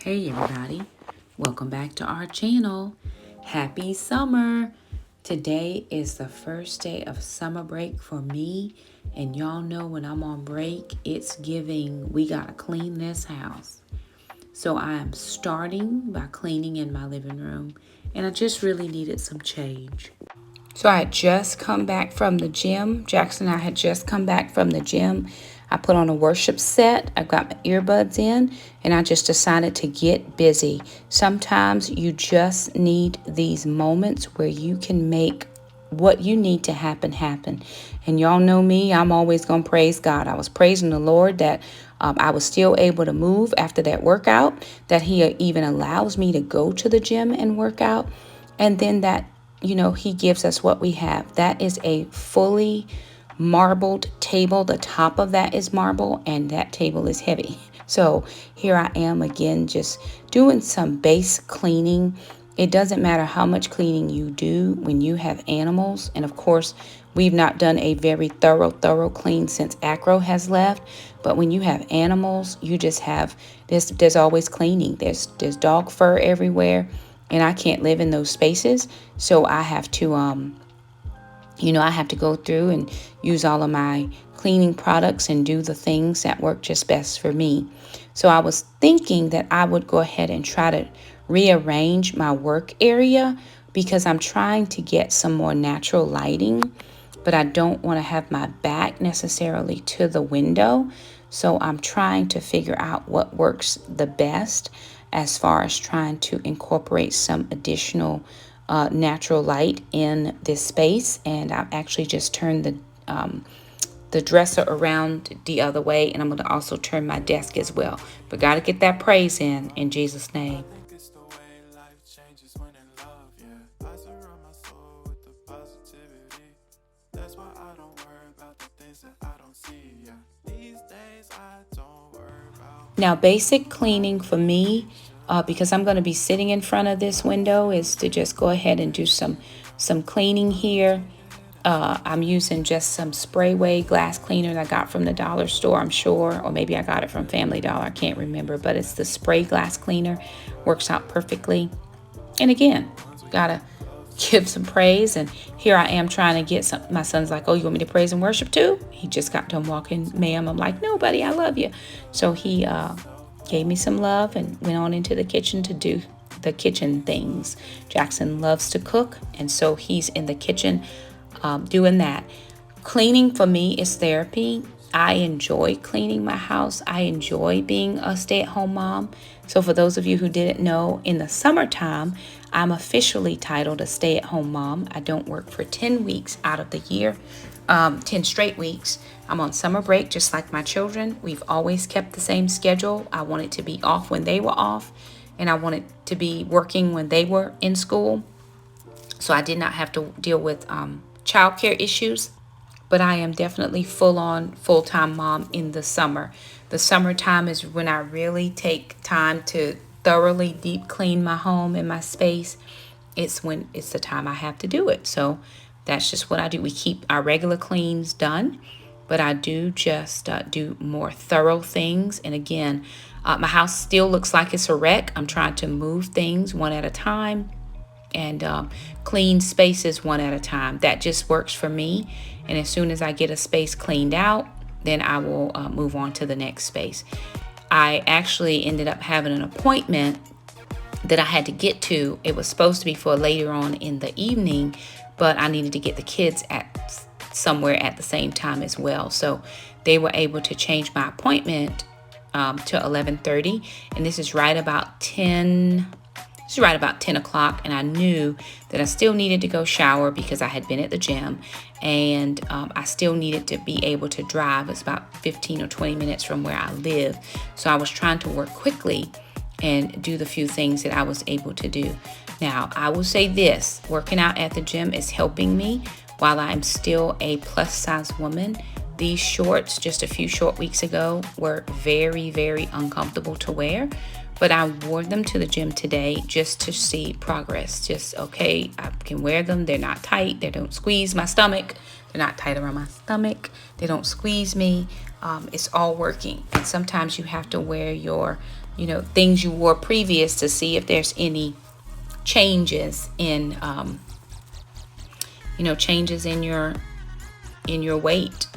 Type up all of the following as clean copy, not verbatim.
Hey everybody, welcome back to our channel. Happy summer. Today is the first day of summer break for me, and y'all know when I'm on break, it's giving we gotta clean this house. So I am starting by cleaning in my living room, and I just really needed some change. So I had just come back from the gym. Jackson and I had just come back from the gym. I put on a worship set. I got my earbuds in, and I just decided to get busy. Sometimes you just need these moments where you can make what you need to happen. And y'all know me, I'm always going to praise God. I was praising the Lord that I was still able to move after that workout, that He even allows me to go to the gym and work out. And then that He gives us what we have. That is a fully marbled table. The top of that is marble, and that table is heavy. So here I am again, just doing some base cleaning. It doesn't matter how much cleaning you do when you have animals. And of course, we've not done a very thorough clean since Acro has left. But when you have animals, you just have there's always cleaning. There's dog fur everywhere. And I can't live in those spaces, so I have to, I have to go through and use all of my cleaning products and do the things that work just best for me. So I was thinking that I would go ahead and try to rearrange my work area because I'm trying to get some more natural lighting, but I don't want to have my back necessarily to the window. So I'm trying to figure out what works the best as far as trying to incorporate some additional natural light in this space. And I've actually just turned the dresser around the other way, and I'm going to also turn my desk as well. But got to get that praise in Jesus' name. Now, basic cleaning for me, because I'm going to be sitting in front of this window, is to just go ahead and do some cleaning here. I'm using just some Sprayway glass cleaner that I got from the dollar store, I'm sure, or maybe I got it from Family Dollar. I can't remember, but it's the spray glass cleaner. Works out perfectly. And again, gotta give some praise. And here I am trying to get some. My son's like, "Oh, you want me to praise and worship too?" He just got done walking, ma'am. I'm like, "No, buddy, I love you." So he gave me some love and went on into the kitchen to do the kitchen things. Jackson loves to cook, and so he's in the kitchen doing that. Cleaning for me is therapy. I enjoy cleaning my house. I enjoy being a stay-at-home mom. So for those of you who didn't know, in the summertime, I'm officially titled a stay-at-home mom. I don't work for 10 weeks out of the year, 10 straight weeks. I'm on summer break just like my children. We've always kept the same schedule. I wanted to be off when they were off, and I wanted to be working when they were in school. So I did not have to deal with childcare issues. But I am definitely full-time mom in the summer. The summertime is when I really take time to thoroughly deep clean my home and my space. It's the time I have to do it. So that's just what I do. We keep our regular cleans done, but I do just do more thorough things. And again, my house still looks like it's a wreck. I'm trying to move things one at a time and clean spaces one at a time. That just works for me. And as soon as I get a space cleaned out, then I will move on to the next space. I actually ended up having an appointment that I had to get to. It was supposed to be for later on in the evening, but I needed to get the kids at somewhere at the same time as well. So they were able to change my appointment to 11:30, and this is right about 10. It's right about 10 o'clock, and I knew that I still needed to go shower because I had been at the gym, and I still needed to be able to drive. It's about 15 or 20 minutes from where I live, so I was trying to work quickly and do the few things that I was able to do. Now, I will say this, working out at the gym is helping me while I'm still a plus-size woman. These shorts, just a few short weeks ago, were very, very uncomfortable to wear. But I wore them to the gym today just to see progress. Just, okay, I can wear them. They're not tight. They don't squeeze my stomach. They're not tight around my stomach. They don't squeeze me. It's all working. And sometimes you have to wear your things you wore previous to see if there's any changes in, changes in your weight.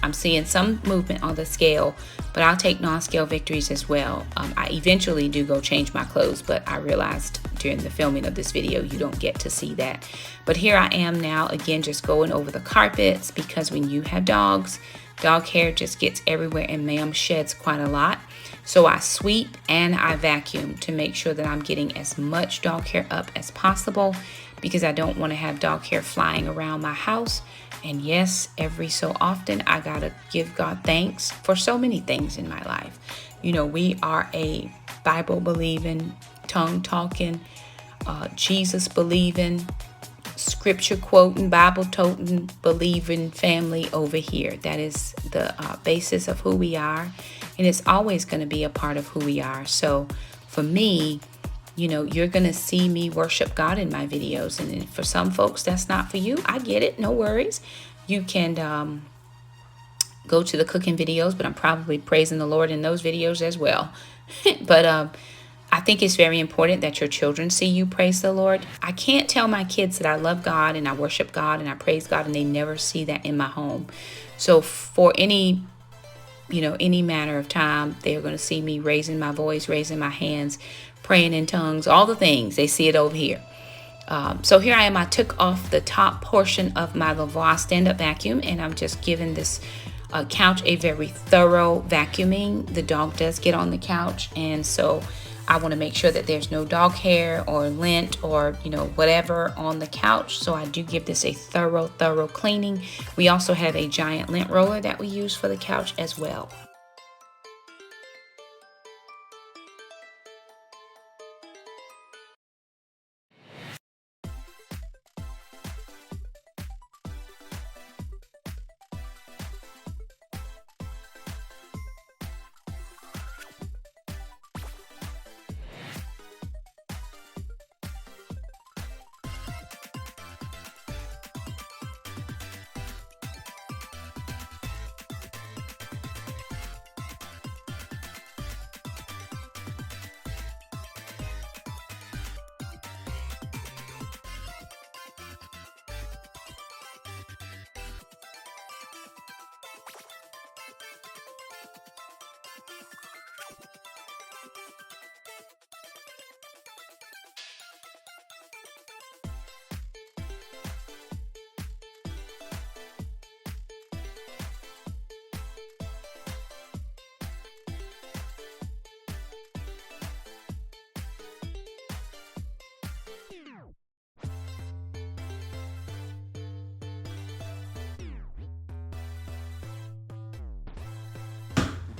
I'm seeing some movement on the scale, but I'll take non-scale victories as well. I eventually do go change my clothes, but I realized during the filming of this video, you don't get to see that. But here I am now, again, just going over the carpets, because when you have dogs, dog hair just gets everywhere, and ma'am sheds quite a lot. So I sweep and I vacuum to make sure that I'm getting as much dog hair up as possible, because I don't want to have dog hair flying around my house. And yes, every so often I gotta give God thanks for so many things in my life. We are a Bible believing, tongue talking, Jesus believing, scripture quoting, Bible toting, believing family over here. That is the basis of who we are, and it's always going to be a part of who we are. So for me, you're going to see me worship God in my videos. And for some folks, that's not for you. I get it. No worries. You can go to the cooking videos, but I'm probably praising the Lord in those videos as well. But I think it's very important that your children see you praise the Lord. I can't tell my kids that I love God and I worship God and I praise God, and they never see that in my home. So for any matter of time, they're going to see me raising my voice, raising my hands, praying in tongues, all the things. They see it over here. So here I am. I took off the top portion of my Lavoie stand-up vacuum, and I'm just giving this couch a very thorough vacuuming. The dog does get on the couch, and so I want to make sure that there's no dog hair or lint or whatever on the couch. So I do give this a thorough cleaning. We also have a giant lint roller that we use for the couch as well.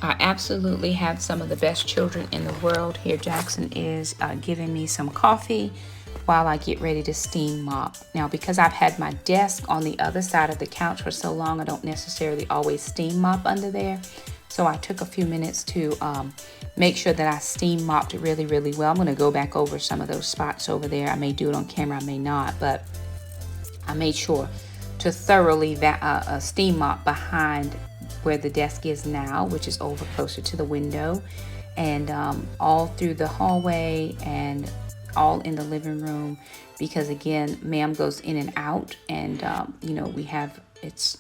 I absolutely have some of the best children in the world. Here Jackson is giving me some coffee while I get ready to steam mop. Now, because I've had my desk on the other side of the couch for so long, I don't necessarily always steam mop under there. So I took a few minutes to make sure that I steam mopped it really well. I'm going to go back over some of those spots over there. I may do it on camera, I may not, but I made sure to thoroughly steam mop behind where the desk is now, which is over closer to the window, and all through the hallway and all in the living room, because again, ma'am goes in and out, and we have it's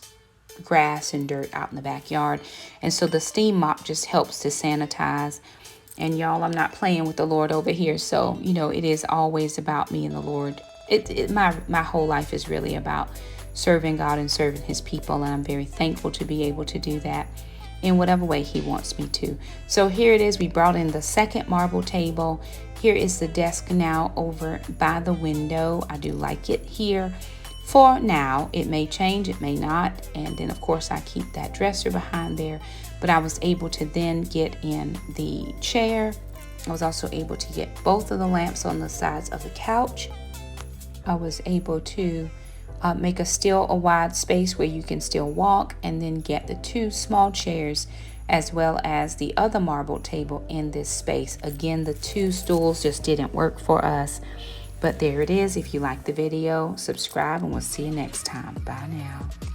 grass and dirt out in the backyard, and so the steam mop just helps to sanitize. And y'all, I'm not playing with the Lord over here, so it is always about me and the Lord. My whole life is really about serving God and serving his people, and I'm very thankful to be able to do that in whatever way he wants me to. So here it is. We brought in the second marble table. Here is the desk now over by the window. I do like it here for now. It may change, it may not, and then of course I keep that dresser behind there. But I was able to then get in the chair. I was also able to get both of the lamps on the sides of the couch. I was able to make a wide space where you can still walk, and then get the two small chairs as well as the other marble table in this space. Again, the two stools just didn't work for us, but there it is. If you like the video, subscribe, and we'll see you next time. Bye now.